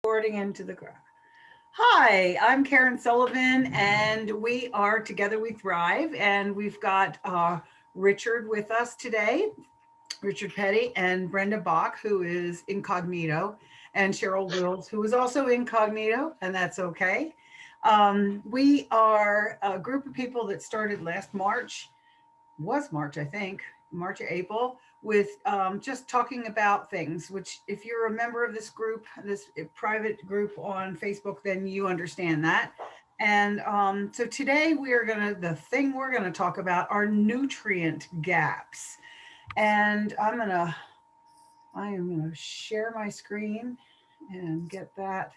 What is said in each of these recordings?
Recording into the ground. Hi, I'm Karen Sullivan, and we are Together We Thrive. And we've got Richard with us today, Richard Petty, and Brenda Bach, who is incognito, and Cheryl Wills, who is also incognito, and that's okay. We are a group of people that started last March, was March, I think, March or April, with just talking about things, which if you're a member of this group, this private group on Facebook, then you understand that. And so today the thing we're going to talk about are nutrient gaps. And I am going to share my screen and get that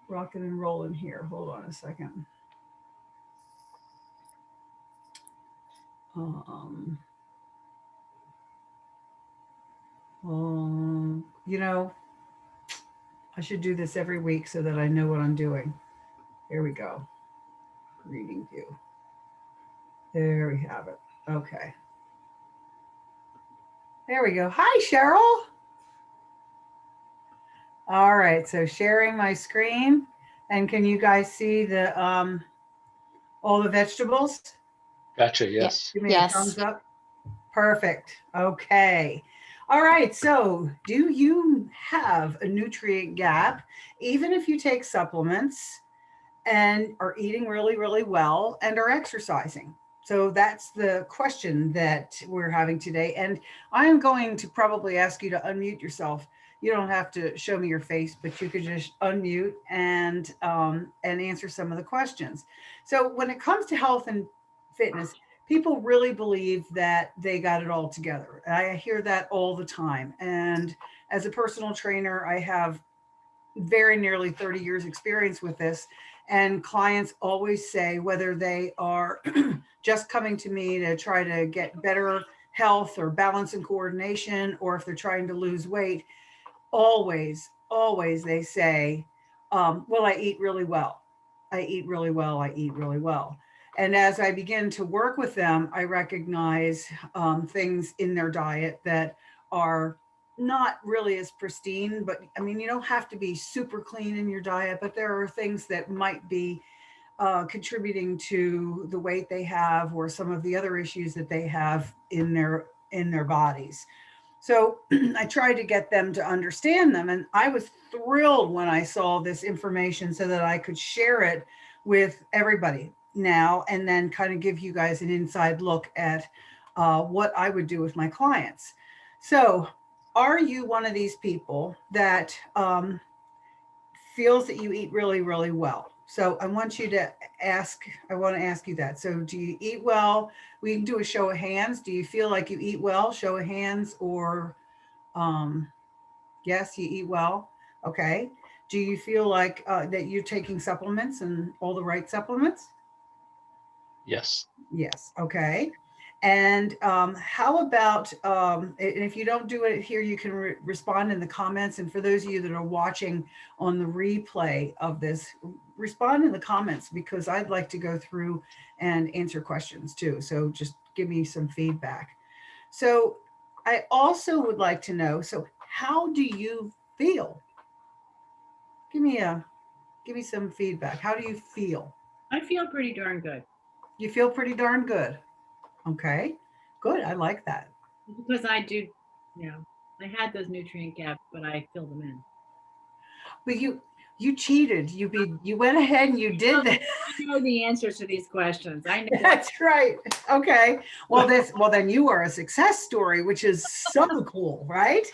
rocking and rolling here. Hold on a second. Um, you know, I should do this every week so that I know what I'm doing. Here we go. Reading view. There we have it. Okay. There we go. Hi, Cheryl. All right. So sharing my screen. And can you guys see the all the vegetables? Gotcha. Yeah. Yes. Give me a Yes. thumbs up. Perfect. Okay. All right. So, do you have a nutrient gap, even if you take supplements and are eating really, really well and are exercising? So, that's the question that we're having today. And I'm going to probably ask you to unmute yourself. You don't have to show me your face, but you could just unmute and answer some of the questions. So, when it comes to health and fitness, people really believe that they got it all together. I hear that all the time. And as a personal trainer, I have very nearly 30 years experience with this, and clients always say, whether they are just coming to me to try to get better health or balance and coordination, or if they're trying to lose weight, always they say, well, I eat really well. I eat really well. I eat really well. And as I begin to work with them, I recognize things in their diet that are not really as pristine. But I mean, you don't have to be super clean in your diet, but there are things that might be contributing to the weight they have or some of the other issues that they have in their bodies. So I tried to get them to understand them. And I was thrilled when I saw this information so that I could share it with everybody now and then kind of give you guys an inside look at what I would do with my clients. So, are you one of these people that feels that you eat really, really well? So I want you to ask, I want to ask you that. So do you eat well? We can do a show of hands. Do you feel like you eat well? Show of hands, or um, yes, you eat well. Okay. Do you feel like that you're taking supplements and all the right supplements? Yes. Yes. Okay. And how about, and if you don't do it here, you can respond in the comments. And for those of you that are watching on the replay of this, respond in the comments because I'd like to go through and answer questions too. So just give me some feedback. So I also would like to know, so how do you feel? Give me a, give me some feedback. How do you feel? I feel pretty darn good You feel pretty darn good. Okay. Good. I like that. because I do, you know, I had those nutrient gaps, but I filled them in. But you cheated. You went ahead and you did that. I know the answers to these questions. I know. That's right. Okay. Well then you are a success story, which is so cool, right?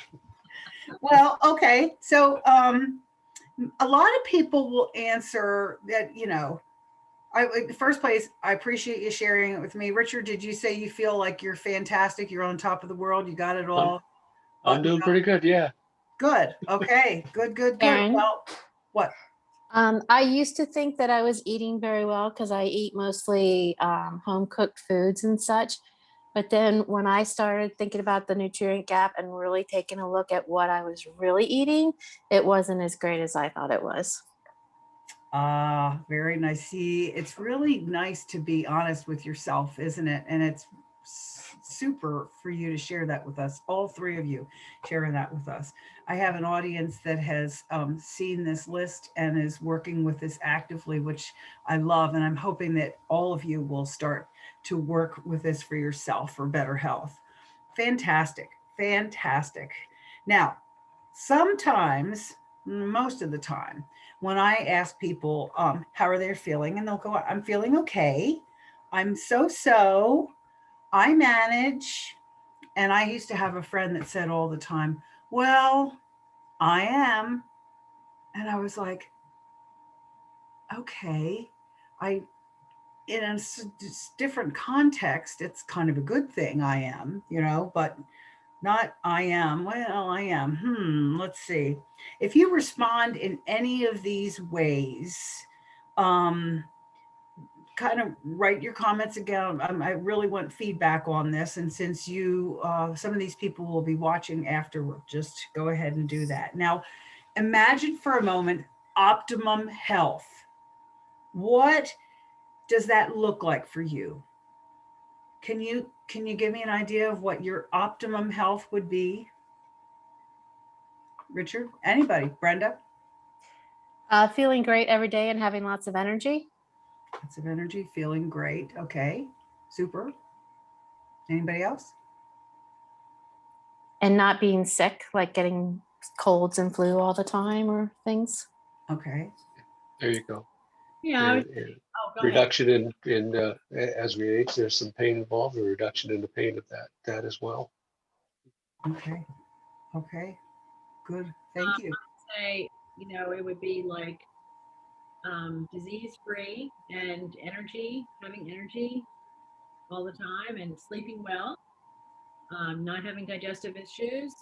Well, okay. So a lot of people will answer that, you know, in the first place, I appreciate you sharing it with me. Richard, did you say you feel like you're fantastic? You're on top of the world. You got it I'm, all I'm buttoned doing up. pretty good. Yeah. Good. Okay. Good. Karen, Well, what? I used to think that I was eating very well because I eat mostly home cooked foods and such. But then when I started thinking about the nutrient gap and really taking a look at what I was really eating, it wasn't as great as I thought it was. Ah, very nice. See, it's really nice to be honest with yourself, isn't it? And it's super for you to share that with us, all three of you sharing that with us. I have an audience that has seen this list and is working with this actively, which I love. And I'm hoping that all of you will start to work with this for yourself for better health. Fantastic. Fantastic. Now, sometimes, most of the time, when I ask people how are they feeling, and they'll go, I'm feeling okay. I'm so. I manage. And I used to have a friend that said all the time, well, I am. And I was like, okay. I, in a different context, it's kind of a good thing I am, but not I am. Well, I am. Let's see. If you respond in any of these ways, um, kind of write your comments again. I really want feedback on this. And since some of these people will be watching afterward, just go ahead and do that. Now, imagine for a moment optimum health. What does that look like for you? Can you give me an idea of what your optimum health would be? Richard, anybody, Brenda? Feeling great every day and having lots of energy. Lots of energy, feeling great. Okay, super. Anybody else? And not being sick, like getting colds and flu all the time or things. Okay. There you go. Yeah. And Go ahead. reduction in as we age, there's some pain involved, a reduction in the pain of that as well. Okay. Okay. Good. Thank you. Say, it would be like disease free and having energy all the time and sleeping well, not having digestive issues.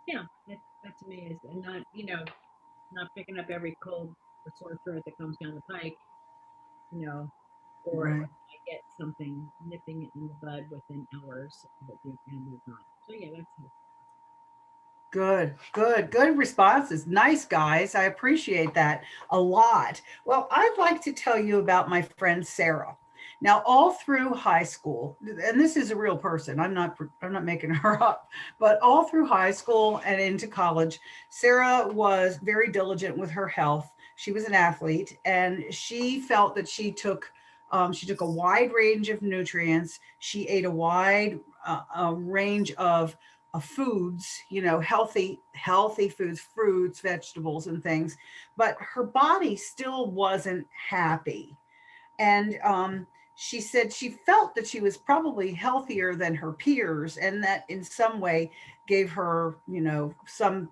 Yeah, that to me is, and not, not picking up every cold or sore throat that comes down the pike, or Right. I get something nipping it in the bud within hours of it being moved on. So yeah, that's it. Good, good, good responses. Nice, guys. I appreciate that a lot. Well, I'd like to tell you about my friend Sarah. Now, all through high school, and this is a real person. I'm not making her up, but all through high school and into college, Sarah was very diligent with her health. She was an athlete, and she felt that she took a wide range of nutrients. She ate a wide range of foods, healthy foods, fruits, vegetables, and things, but her body still wasn't happy. And she said she felt that she was probably healthier than her peers, and that in some way gave her, some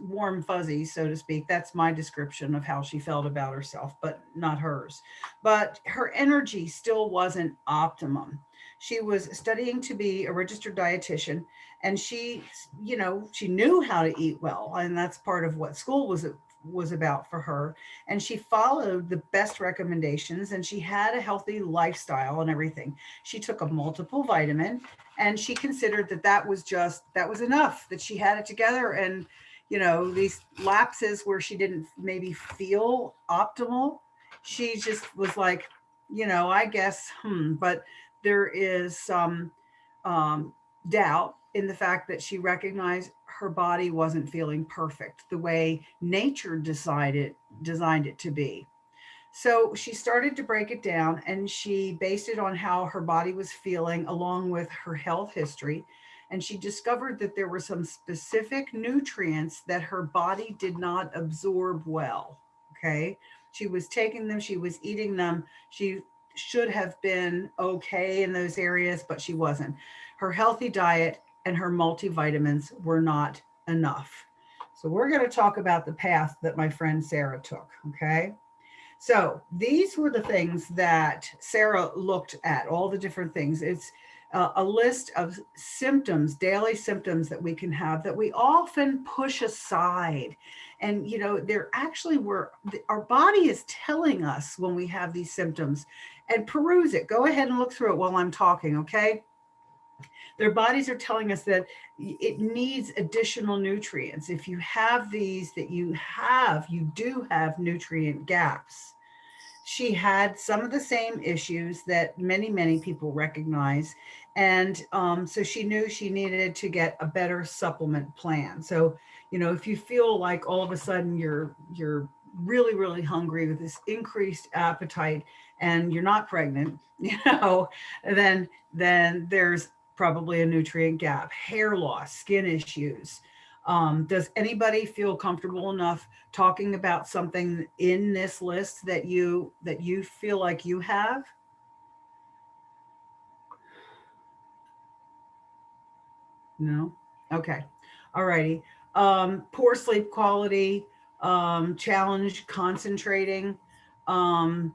warm fuzzies, so to speak. That's my description of how she felt about herself, but not hers. But her energy still wasn't optimum. She was studying to be a registered dietitian, and she knew how to eat well, and that's part of what school was about for her. And she followed the best recommendations, and she had a healthy lifestyle and everything. She took a multiple vitamin, and she considered that was enough, that she had it together. And these lapses where she didn't maybe feel optimal, she just was like, I guess, but there is some um, doubt in the fact that she recognized her body wasn't feeling perfect the way nature designed it to be. So she started to break it down, and she based it on how her body was feeling along with her health history. And she discovered that there were some specific nutrients that her body did not absorb well. Okay. She was taking them, she was eating them. She should have been okay in those areas, but she wasn't. Her healthy diet and her multivitamins were not enough. So we're going to talk about the path that my friend Sarah took. Okay. So these were the things that Sarah looked at, all the different things. It's a list of symptoms, daily symptoms that we can have that we often push aside. And, there actually our body is telling us when we have these symptoms. And peruse it. Go ahead and look through it while I'm talking, okay? Their bodies are telling us that it needs additional nutrients. If you have these, you do have nutrient gaps. she had some of the same issues that many people recognize. And so she knew she needed to get a better supplement plan. So, you know, if you feel like all of a sudden you're really hungry with this increased appetite and you're not pregnant, you know, then there's probably a nutrient gap. Hair loss, skin issues. Does anybody feel comfortable enough talking about something in this list that you feel like you have? No? Okay. All righty. Poor sleep quality, challenge concentrating, um,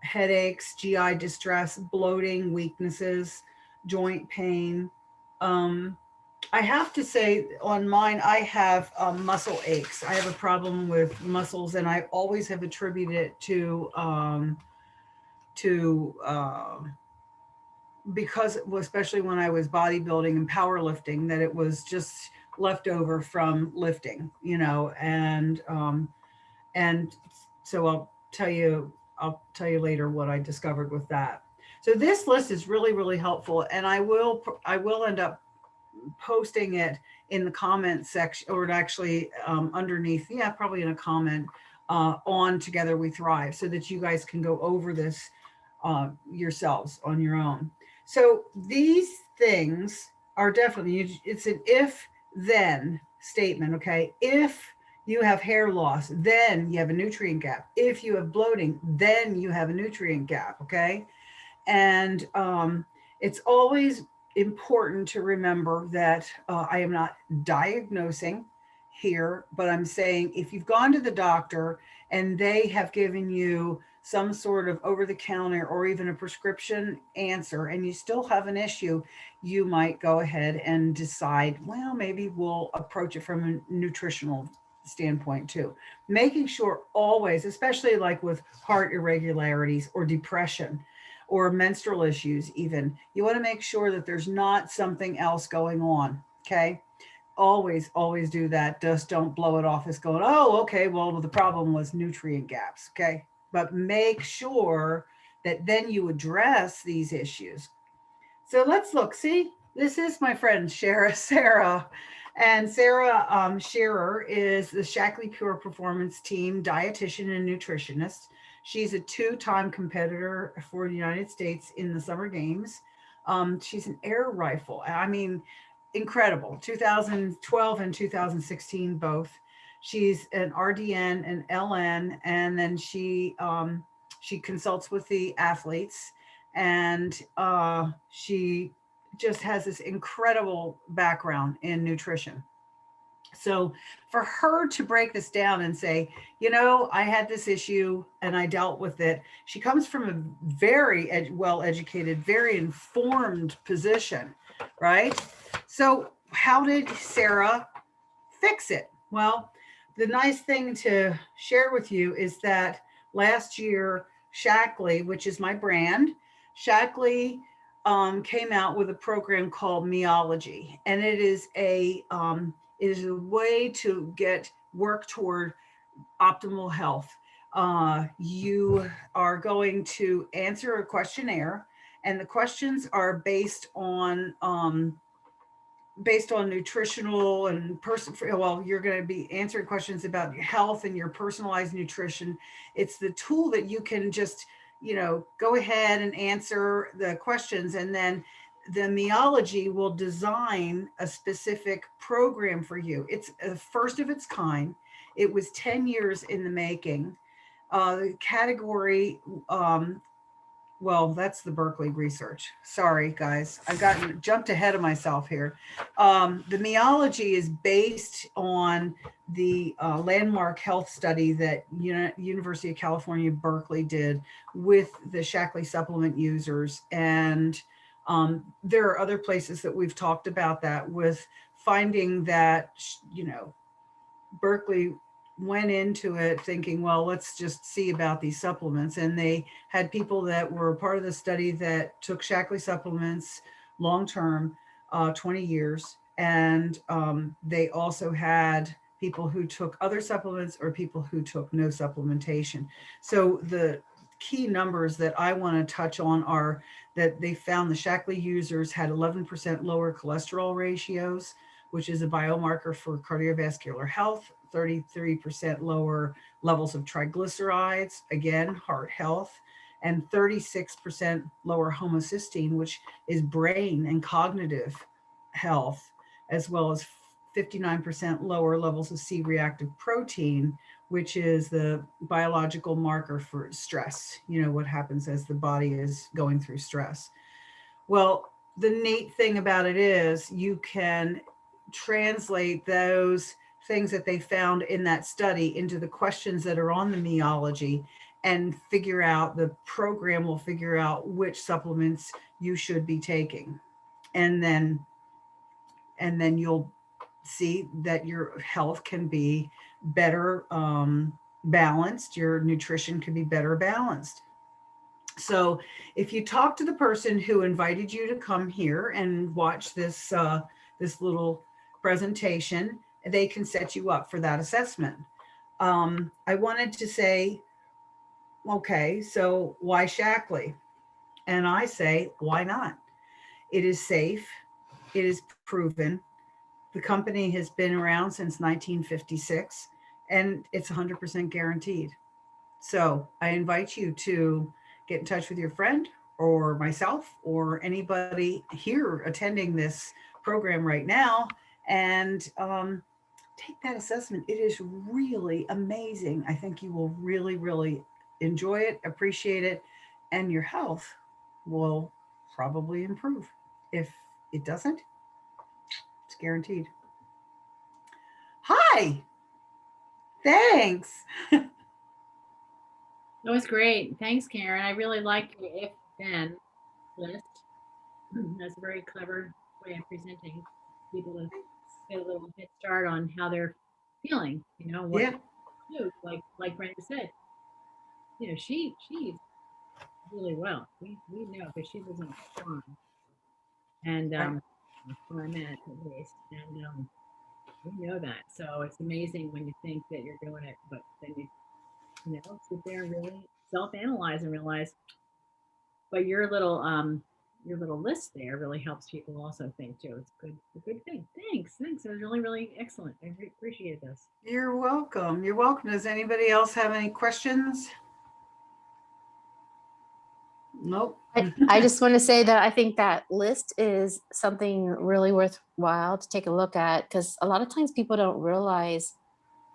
headaches, GI distress, bloating, weaknesses, joint pain. Um, I have to say, on mine, I have muscle aches. I have a problem with muscles, and I always have attributed it to because especially when I was bodybuilding and powerlifting, that it was just left over from lifting, you know, and so I'll tell you later what I discovered with that. So this list is really helpful, and I will end up posting it in the comment section, or actually underneath, yeah, probably in a comment on Together We Thrive, so that you guys can go over this yourselves on your own. So these things are definitely, it's an if then statement, okay? If you have hair loss, then you have a nutrient gap. If you have bloating, then you have a nutrient gap, okay? And it's always important to remember that I am not diagnosing here, but I'm saying if you've gone to the doctor and they have given you some sort of over the counter or even a prescription answer and you still have an issue, you might go ahead and decide, well, maybe we'll approach it from a nutritional standpoint too. Making sure always, especially like with heart irregularities or depression, or menstrual issues, even, you want to make sure that there's not something else going on. Okay. Always do that. Just don't blow it off as going, oh, okay, well, the problem was nutrient gaps. Okay. But make sure that then you address these issues. So let's look. See, this is my friend Sarah. And Sarah Shearer is the Shaklee Pure Performance Team dietitian and nutritionist. She's a two-time competitor for the United States in the Summer Games. She's an air rifle. I mean, incredible. 2012 and 2016 both. She's an RDN and LN, and then she consults with the athletes, and she just has this incredible background in nutrition. So for her to break this down and say, you know, I had this issue and I dealt with it, she comes from a very well educated, very informed position, right? So how did Sarah fix it? Well, the nice thing to share with you is that last year, Shaklee, which is my brand, Shaklee came out with a program called Myology, and it is a way to work toward optimal health. You are going to answer a questionnaire, and the questions are based on nutritional and well, you're going to be answering questions about your health and your personalized nutrition. It's the tool that you can just, you know, go ahead and answer the questions, and then the Myology will design a specific program for you. It's a first of its kind. It was 10 years in the making. The category well, that's the Berkeley research. Sorry, guys. I've gotten jumped ahead of myself here. The Myology is based on the landmark health study that University of California, Berkeley did with the Shaklee supplement users. And there are other places that we've talked about that, with finding that, Berkeley went into it thinking, well, let's just see about these supplements. And they had people that were part of the study that took Shaklee supplements long term, 20 years. And they also had people who took other supplements or people who took no supplementation. So the key numbers that I want to touch on are that they found the Shaklee users had 11% lower cholesterol ratios, which is a biomarker for cardiovascular health, 33% lower levels of triglycerides, again, heart health, and 36% lower homocysteine, which is brain and cognitive health, as well as 59% lower levels of C-reactive protein, which is the biological marker for stress, what happens as the body is going through stress. Well, the neat thing about it is you can translate those things that they found in that study into the questions that are on the Myology, and figure out, the program will figure out which supplements you should be taking. And then you'll see that your health can be better balanced, your nutrition can be better balanced. So if you talk to the person who invited you to come here and watch this little presentation, they can set you up for that assessment. I wanted to say, okay, so why Shaklee? And I say, why not? It is safe. It is proven. The company has been around since 1956, and it's 100% guaranteed. So I invite you to get in touch with your friend or myself or anybody here attending this program right now, and take that assessment. It is really amazing. I think you will really, really enjoy it, appreciate it, and your health will probably improve. If it doesn't, it's guaranteed. Hi. Thanks. That was great. Thanks, Karen. I really like your if then list. That's a very clever way of presenting people to get a little head start on how they're feeling, what Yeah. to do. Like Brenda said, she's really well. We know because she was on a farm. And Right. that's where I'm at least. And we know that. So it's amazing when you think that you're doing it, but then you sit there and really self-analyze and realize, but your little list there really helps people also think too. It's a good thing. Thanks. It was really, really excellent. I appreciate this. You're welcome. You're welcome. Does anybody else have any questions? Nope. I just want to say that I think that list is something really worthwhile to take a look at, because a lot of times people don't realize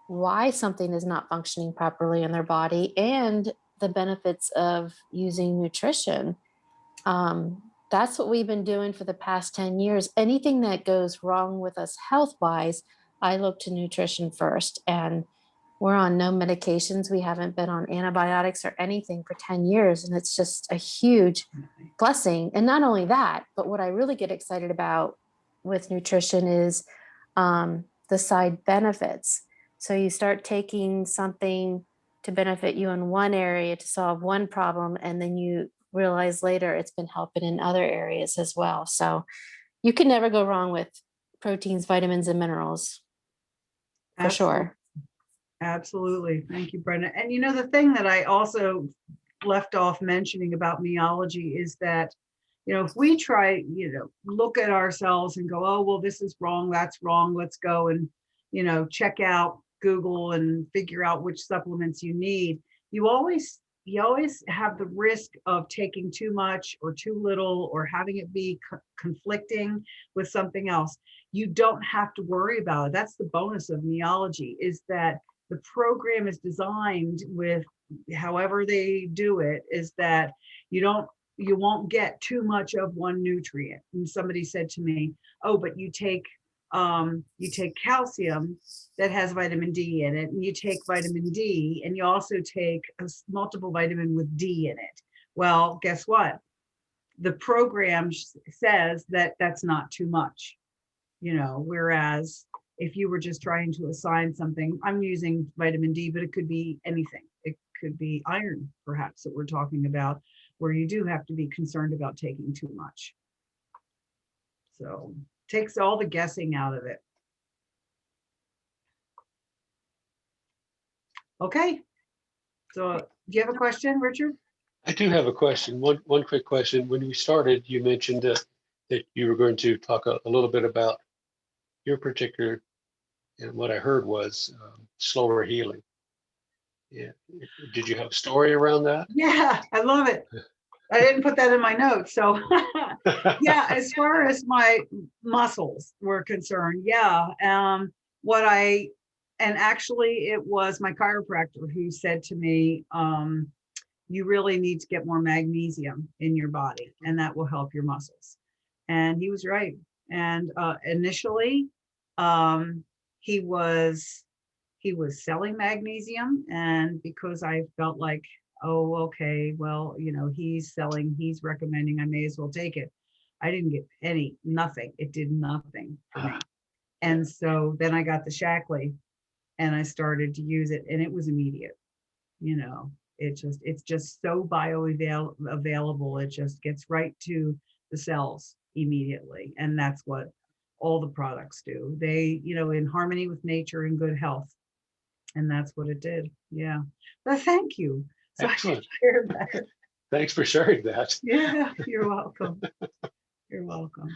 why something is not functioning properly in their body and the benefits of using nutrition. That's what we've been doing for the past 10 years. Anything that goes wrong with us health-wise, I look to nutrition first. And we're on no medications. We haven't been on antibiotics or anything for 10 years. And it's just a huge blessing. And not only that, but what I really get excited about with nutrition is the side benefits. So you start taking something to benefit you in one area to solve one problem, and then you realize later it's been helping in other areas as well. So you can never go wrong with proteins, vitamins, and minerals, for sure. Absolutely. Thank you, Brenda. And the thing that I also left off mentioning about Myology is that, if we try, look at ourselves and go, oh, well, this is wrong, that's wrong, let's go and, check out Google and figure out which supplements you need. You always have the risk of taking too much or too little, or having it be conflicting with something else. You don't have to worry about it. That's the bonus of Myology, is that the program is designed with, however they do it, is that you won't get too much of one nutrient. And somebody said to me, oh, but you take calcium that has vitamin D in it, and you take vitamin D, and you also take a multiple vitamin with D in it. Well, guess what? The program says that that's not too much, whereas if you were just trying to assign something, I'm using vitamin D, but it could be anything. It could be iron, perhaps, that we're talking about, where you do have to be concerned about taking too much. So takes all the guessing out of it. Okay. So do you have a question, Richard? I do have a question. One quick question. When we started, you mentioned that you were going to talk a little bit about your particular, and what I heard was slower healing. Yeah. Did you have a story around that? Yeah, I love it. I didn't put that in my notes. So yeah, as far as my muscles were concerned, yeah. And actually it was my chiropractor who said to me, you really need to get more magnesium in your body, and that will help your muscles. And he was right. And initially, he was selling magnesium, and because I felt like, oh, okay, well, he's recommending, I may as well take it. I didn't get nothing. It did nothing for me. And so then I got the Shaklee and I started to use it, and it was immediate. It's just so available. It just gets right to the cells immediately. And that's what all the products do. They, in harmony with nature and good health. And that's what it did. Yeah. But thank you. So Excellent. I shared that. Thanks for sharing that. Yeah, you're welcome. You're welcome.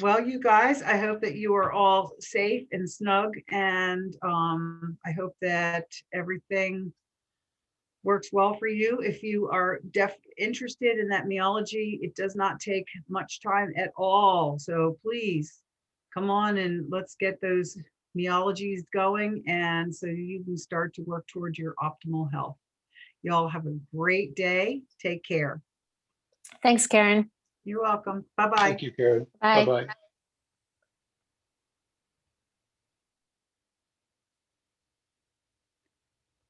Well, you guys, I hope that you are all safe and snug, and I hope that everything works well for you. If you are interested in that Myology, it does not take much time at all. So please come on and let's get those Myologies going, and so you can start to work towards your optimal health. Y'all have a great day. Take care. Thanks, Karen. You're welcome. Bye-bye. Thank you, Karen. Bye. Bye-bye.